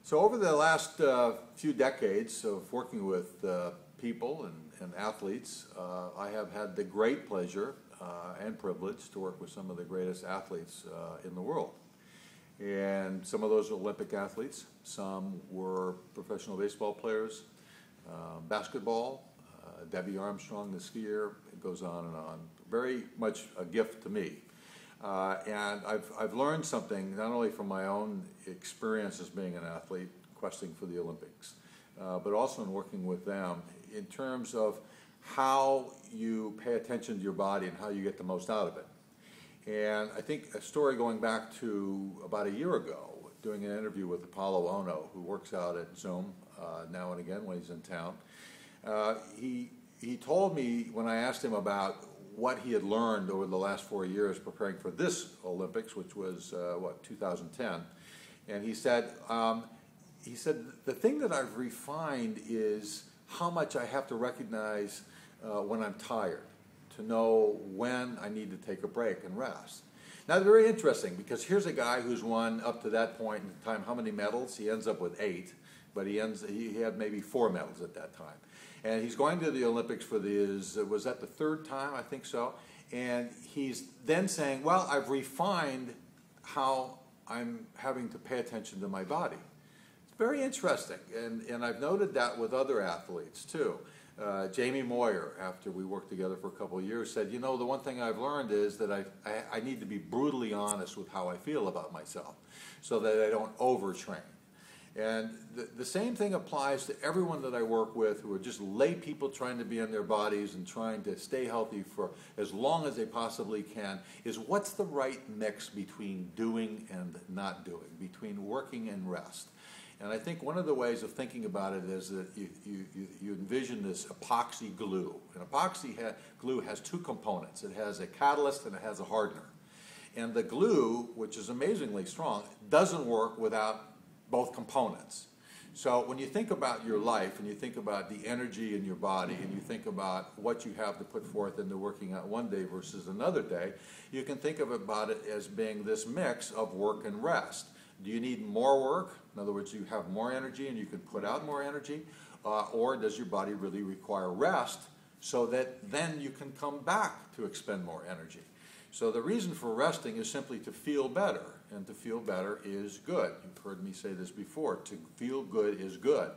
So over the last few decades of working with people and athletes, I have had the great pleasure and privilege to work with some of the greatest athletes in the world. And some of those are Olympic athletes, some were professional baseball players, basketball, Debbie Armstrong, the skier, it goes on and on. Very much a gift to me. And I've learned something not only from my own experience as being an athlete, questing for the Olympics, but also in working with them in terms of how you pay attention to your body and how you get the most out of it. And I think a story going back to about a year ago, doing an interview with Apollo Ono, who works out at ZUM now and again when he's in town. He told me when I asked him about what he had learned over the last 4 years preparing for this Olympics, which was 2010, and he said the thing that I've refined is how much I have to recognize when I'm tired, to know when I need to take a break and rest. Now, it's very interesting because here's a guy who's won up to that point in time how many medals? He ends up with 8, but he had maybe 4 medals at that time. And he's going to the Olympics for was that the 3rd time? I think so. And he's then saying, well, I've refined how I'm having to pay attention to my body. It's very interesting. And I've noted that with other athletes too. Jamie Moyer, after we worked together for a couple of years, said, you know, the one thing I've learned is that I need to be brutally honest with how I feel about myself so that I don't overtrain. And the same thing applies to everyone that I work with who are just lay people trying to be in their bodies and trying to stay healthy for as long as they possibly can, is what's the right mix between doing and not doing, between working and rest. And I think one of the ways of thinking about it is that you envision this epoxy glue. And epoxy glue has 2 components. It has a catalyst and it has a hardener. And the glue, which is amazingly strong, doesn't work without both components. So when you think about your life and you think about the energy in your body and you think about what you have to put forth into working out one day versus another day, you can think about it as being this mix of work and rest. Do you need more work? In other words, you have more energy and you can put out more energy? Or does your body really require rest so that then you can come back to expend more energy? So the reason for resting is simply to feel better, and to feel better is good. You've heard me say this before. To feel good is good.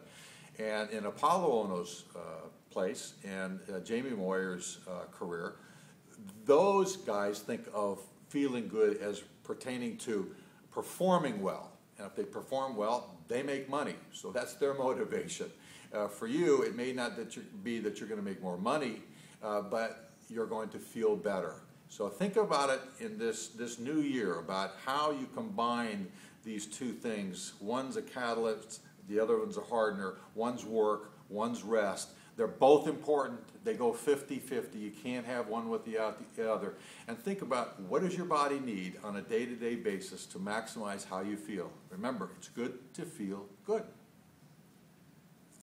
And in Apollo Ono's place and Jamie Moyer's career, those guys think of feeling good as pertaining to performing well. And if they perform well, they make money. So that's their motivation. For you, it may not be that you're going to make more money, but you're going to feel better. So think about it in this new year, about how you combine these 2 things. One's a catalyst, the other one's a hardener. One's work, one's rest. They're both important. They go 50-50. You can't have one without the other. And think about what does your body need on a day-to-day basis to maximize how you feel. Remember, it's good to feel good.